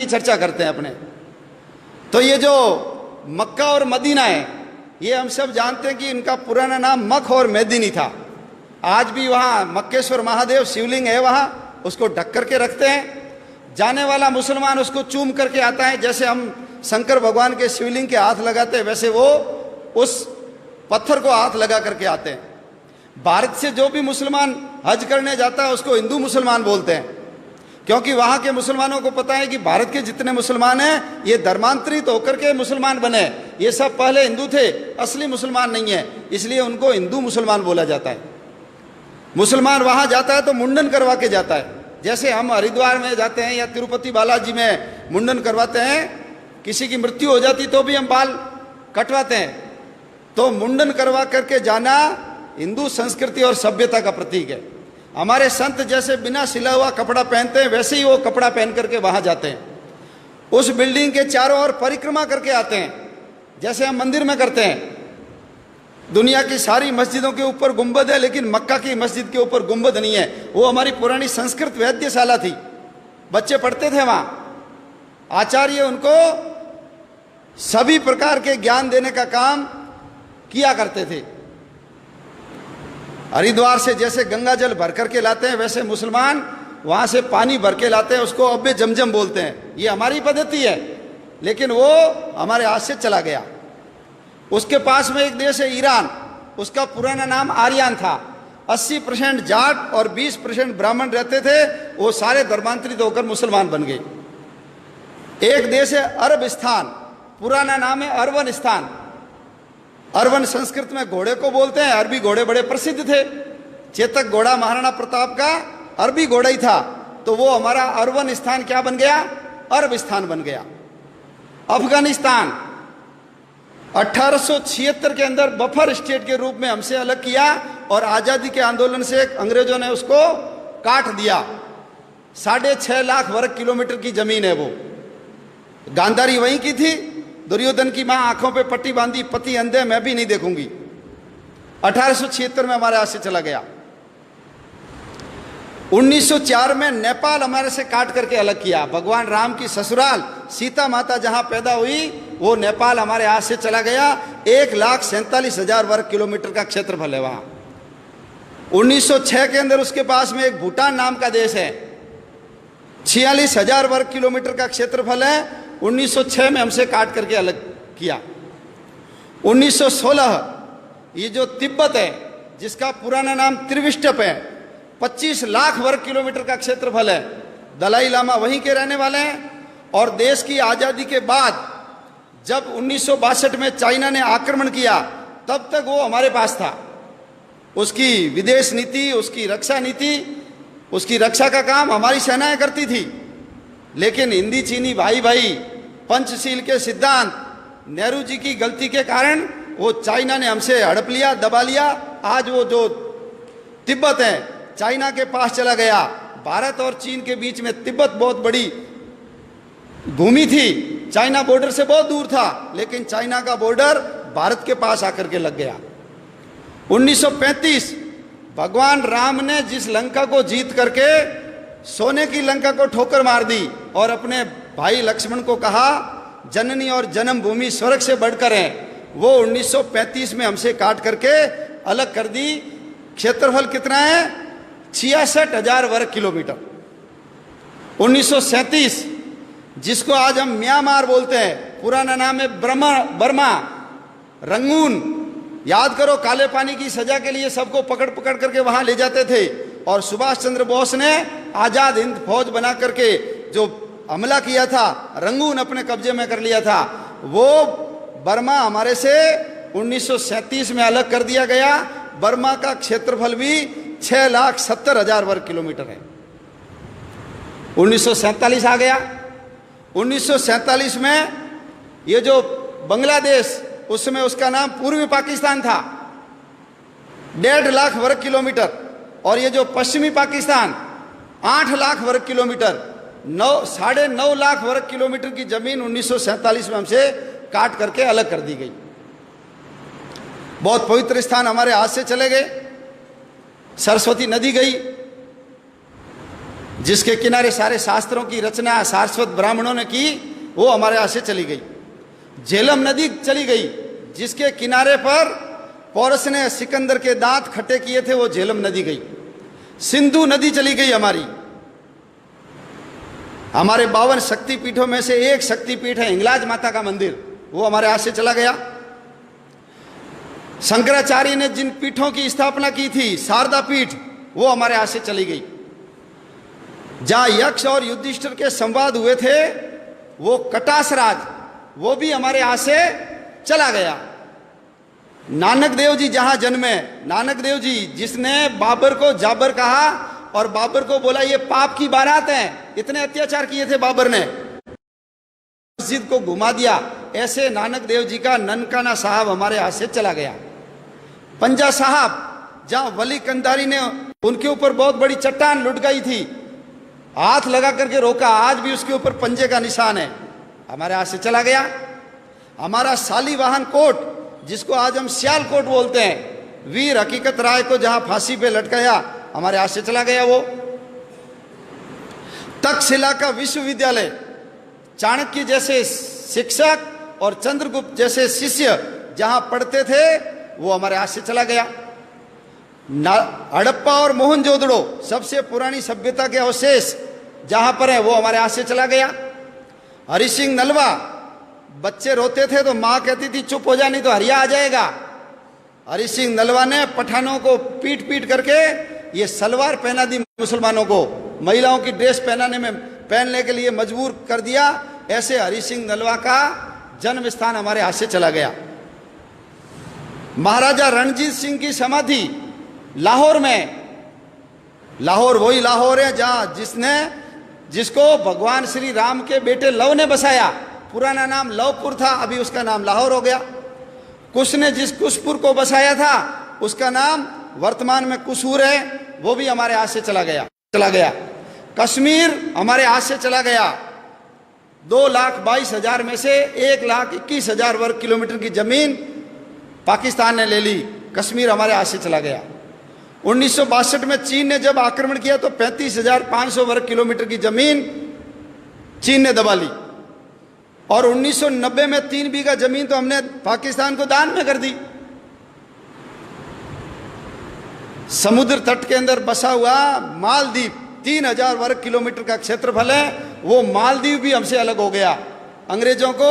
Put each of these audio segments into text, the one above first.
की चर्चा करते हैं अपने। तो ये जो मक्का और मदीना है, ये हम सब जानते हैं कि इनका पुराना नाम मख और मेदिनी था। आज भी वहाँ मक्केश्वर महादेव शिवलिंग है, वहाँ उसको ढक करके रखते हैं। जाने वाला मुसलमान उसको चूम करके आता है, जैसे हम शंकर भगवान के शिवलिंग के हाथ लगाते हैं वैसे वो उस पत्थर को हाथ लगा करके आते हैं। भारत से जो भी मुसलमान हज करने जाता है उसको हिंदू मुसलमान बोलते हैं, क्योंकि वहाँ के मुसलमानों को पता है कि भारत के जितने मुसलमान हैं ये धर्मांतरित होकर के मुसलमान बने, ये सब पहले हिंदू थे, असली मुसलमान नहीं है, इसलिए उनको हिंदू मुसलमान बोला जाता है। मुसलमान वहाँ जाता है तो मुंडन करवा के जाता है, जैसे हम हरिद्वार में जाते हैं या तिरुपति बालाजी में मुंडन करवाते हैं, किसी की मृत्यु हो जाती तो भी हम बाल कटवाते हैं। तो मुंडन करवा करके जाना हिंदू संस्कृति और सभ्यता का प्रतीक है। हमारे संत जैसे बिना सिला हुआ कपड़ा पहनते हैं वैसे ही वो कपड़ा पहन करके वहां जाते हैं, उस बिल्डिंग के चारों ओर परिक्रमा करके आते हैं, जैसे हम मंदिर में करते हैं। दुनिया की सारी मस्जिदों के ऊपर गुंबद है, लेकिन मक्का की मस्जिद के ऊपर गुंबद नहीं है। वो हमारी पुरानी संस्कृत वैद्यशाला थी, बच्चे पढ़ते थे वहां, आचार्य उनको सभी प्रकार के ज्ञान देने का काम किया करते थे। हरिद्वार से जैसे गंगा जल भर करके लाते हैं वैसे मुसलमान वहां से पानी भर के लाते हैं, उसको अब्बे जमजम बोलते हैं। ये हमारी पद्धति है, लेकिन वो हमारे हाथ से चला गया। उसके पास में एक देश है ईरान, उसका पुराना नाम आर्यन था। 80% जाट और 20% ब्राह्मण रहते थे, वो सारे धर्मांतरित होकर मुसलमान बन गए। एक देश है अरबिस्तान, पुराना नाम है अरवनिस्तान। अरवन संस्कृत में घोड़े को बोलते हैं, अरबी घोड़े बड़े प्रसिद्ध थे। चेतक घोड़ा महाराणा प्रताप का अरबी घोड़ा ही था, तो वो हमारा अरवनिस्तान क्या बन गया, अरबिस्तान बन गया। अफगानिस्तान 1876 के अंदर बफर स्टेट के रूप में हमसे अलग किया और आजादी के आंदोलन से अंग्रेजों ने उसको काट दिया। 6.5 लाख वर्ग किलोमीटर की जमीन है वो। गांधारी वहीं की थी, दुर्योधन की मां आंखों पे पट्टी बांधी, पति अंधे, मैं भी नहीं देखूंगी। 1876 में हमारे हाथ से चला गया। 1904 में नेपाल हमारे से काट करके अलग किया। भगवान राम की ससुराल सीता माता जहां पैदा हुई वो नेपाल हमारे हाथ से चला गया। 1,47,000 वर्ग किलोमीटर का क्षेत्रफल है वहां। 1906 के अंदर उसके पास में एक भूटान नाम का देश है, 46,000 वर्ग किलोमीटर का क्षेत्रफल है। 1906 में हमसे काट करके अलग किया। 1916 ये जो तिब्बत है, जिसका पुराना नाम त्रिविष्टप है, 25 लाख वर्ग किलोमीटर का क्षेत्रफल है। दलाई लामा वहीं के रहने वाले हैं। और देश की आज़ादी के बाद जब 1962 में चाइना ने आक्रमण किया, तब तक वो हमारे पास था। उसकी विदेश नीति, उसकी रक्षा नीति, उसकी रक्षा का काम हमारी सेनाएं करती थी। लेकिन हिंदी चीनी भाई भाई पंचशील के सिद्धांत, नेहरू जी की गलती के कारण वो चाइना ने हमसे हड़प लिया, दबा लिया। आज वो जो तिब्बत है चाइना के पास चला गया। भारत और चीन के बीच में तिब्बत बहुत बड़ी भूमि थी, चाइना बॉर्डर से बहुत दूर था, लेकिन चाइना का बॉर्डर भारत के पास आकर के लग गया। 1935 भगवान राम ने जिस लंका को जीत करके सोने की लंका को ठोकर मार दी और अपने भाई लक्ष्मण को कहा जननी और जन्मभूमि स्वर्ग से बढ़कर है, वो 1935 में हमसे काट करके अलग कर दी। क्षेत्रफल कितना है, 66,000 वर्ग किलोमीटर। 1937 जिसको आज हम म्यांमार बोलते हैं, पुराना नाम है बर्मा, रंगून। याद करो, काले पानी की सजा के लिए सबको पकड़ पकड़ करके वहां ले जाते थे और सुभाष चंद्र बोस ने आजाद हिंद फौज बना करके जो हमला किया था, रंगून अपने कब्जे में कर लिया था। वो बर्मा हमारे से 1937 में अलग कर दिया गया। बर्मा का क्षेत्रफल भी 6,70,000 वर्ग किलोमीटर है। 1947 आ गया। 1947 में ये जो बांग्लादेश, उस समय उसका नाम पूर्वी पाकिस्तान था, 1.5 लाख वर्ग किलोमीटर। और ये जो पश्चिमी पाकिस्तान 8 लाख वर्ग किलोमीटर, 9.5 लाख वर्ग किलोमीटर की जमीन 1947 में हमसे काट करके अलग कर दी गई। बहुत पवित्र स्थान हमारे हाथ से चले गए। सरस्वती नदी गई, जिसके किनारे सारे शास्त्रों की रचना सारस्वत ब्राह्मणों ने की, वो हमारे यहाँ से चली गई। झेलम नदी चली गई, जिसके किनारे पर पौरस ने सिकंदर के दांत खट्टे किए थे, वो झेलम नदी गई। सिंधु नदी चली गई हमारी। हमारे 52 शक्तिपीठों में से एक शक्तिपीठ है हिंगलाज माता का मंदिर, वो हमारे हाथ से चला गया। शंकराचार्य ने जिन पीठों की स्थापना की थी, शारदा पीठ, वो हमारे हाथ से चली गई। जहां यक्ष और युधिष्ठिर के संवाद हुए थे, वो कटास राज, वो भी हमारे हाथ से चला गया। नानक देव जी जहां जन्मे, नानक देव जी जिसने बाबर को जाबर कहा और बाबर को बोला ये पाप की बारात है, इतने अत्याचार किए थे बाबर ने, मस्जिद को घुमा दिया, ऐसे नानक देव जी का ननकाना साहब हमारे हाथ से चला गया। पंजा साहब, जहां वली कंधारी ने उनके ऊपर बहुत बड़ी चट्टान लुढ़काई थी, हाथ लगा करके रोका, आज भी उसके ऊपर पंजे का निशान है, हमारे हाथ से चला गया। हमारा शालीवाहन कोट, जिसको आज हम सियालकोट बोलते हैं, वीर हकीकत राय को जहां फांसी पे लटकाया, हमारे हाथ से चला गया वो। तक्षशिला का विश्वविद्यालय, चाणक्य जैसे शिक्षक और चंद्रगुप्त जैसे शिष्य जहां पढ़ते थे, वो हमारे हाथ से चला गया। हड़प्पा और मोहनजोदड़ो, सबसे पुरानी सभ्यता के अवशेष जहां पर है, वो हमारे हाथ से चला गया। हरि सिंह नलवा, बच्चे रोते थे तो मां कहती थी चुप हो जा नहीं तो हरिया आ जाएगा। हरि सिंह नलवा ने पठानों को पीट पीट करके ये सलवार पहना दी, मुसलमानों को महिलाओं की ड्रेस पहनने के लिए मजबूर कर दिया। ऐसे हरि सिंह नलवा का जन्म स्थान हमारे हाथ से चला गया। महाराजा रणजीत सिंह की समाधि लाहौर में, लाहौर वही लाहौर है जहां जिसको भगवान श्री राम के बेटे लव ने बसाया। पुराना नाम लवपुर था, अभी उसका नाम लाहौर हो गया। कुश ने जिस कुशपुर को बसाया था, उसका नाम वर्तमान में कुसूर है, वो भी हमारे हाथ से चला गया। कश्मीर हमारे हाथ से चला गया। 2,22,000 में से 1,21,000 वर्ग किलोमीटर की जमीन पाकिस्तान ने ले ली, कश्मीर हमारे हाथ से चला गया। 1962 में चीन ने जब आक्रमण किया तो 35,500 वर्ग किलोमीटर की जमीन चीन ने दबा ली। और 1990 में 3 बीघा जमीन तो हमने पाकिस्तान को दान में कर दी। समुद्र तट के अंदर बसा हुआ मालदीव 3,000 वर्ग किलोमीटर का क्षेत्रफल है, वो मालदीव भी हमसे अलग हो गया। अंग्रेजों को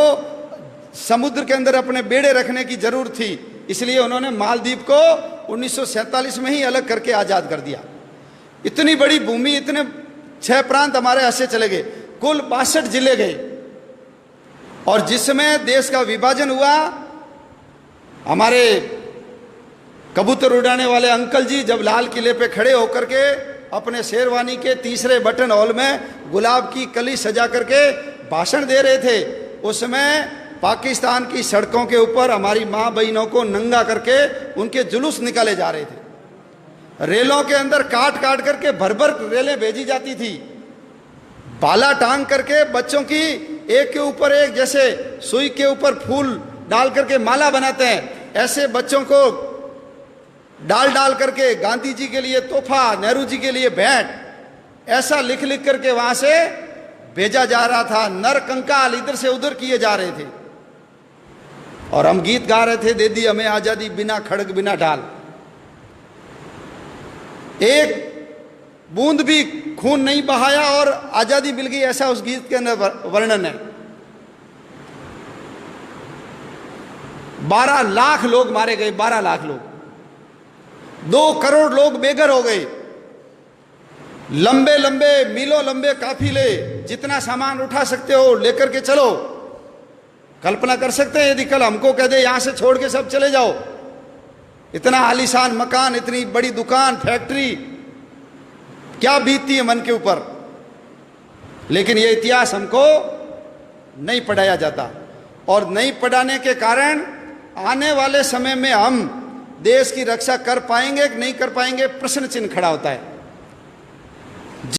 समुद्र के अंदर अपने बेड़े रखने की जरूरत थी, इसलिए उन्होंने मालदीव को 1947 में ही अलग करके आजाद कर दिया। इतनी बड़ी भूमि, इतने 6 प्रांत हमारे हाथ से चले गए, कुल 62 जिले गए। और जिस समय देश का विभाजन हुआ, हमारे कबूतर उड़ाने वाले अंकल जी जब लाल किले पे खड़े होकर के अपने शेरवानी के तीसरे बटन हॉल में गुलाब की कली सजा करके भाषण दे रहे थे, उस समय पाकिस्तान की सड़कों के ऊपर हमारी माँ बहनों को नंगा करके उनके जुलूस निकाले जा रहे थे। रेलों के अंदर काट काट करके भर भर रेलें भेजी जाती थी। भाला टांग करके बच्चों की एक के ऊपर एक, जैसे सुई के ऊपर फूल डाल करके माला बनाते हैं, ऐसे बच्चों को डाल डाल करके गांधी जी के लिए तोहफा, नेहरू जी के लिए भेंट, ऐसा लिख लिख करके वहां से भेजा जा रहा था। नर कंकाल इधर से उधर किए जा रहे थे और हम गीत गा रहे थे, दे दी हमें आजादी बिना खड़ग बिना ढाल। एक बूंद भी खून नहीं बहाया और आजादी मिल गई, ऐसा उस गीत के अंदर वर्णन है। 12 लाख लोग मारे गए, 12 लाख लोग, 2 करोड़ लोग बेघर हो गए। लंबे लंबे मीलों लंबे काफिले, जितना सामान उठा सकते हो लेकर के चलो। कल्पना कर सकते हैं यदि कल हमको कह दे यहां से छोड़ के सब चले जाओ, इतना आलीशान मकान, इतनी बड़ी दुकान, फैक्ट्री, क्या बीतती है मन के ऊपर। लेकिन यह इतिहास हमको नहीं पढ़ाया जाता, और नहीं पढ़ाने के कारण आने वाले समय में हम देश की रक्षा कर पाएंगे कि नहीं कर पाएंगे, प्रश्न चिन्ह खड़ा होता है।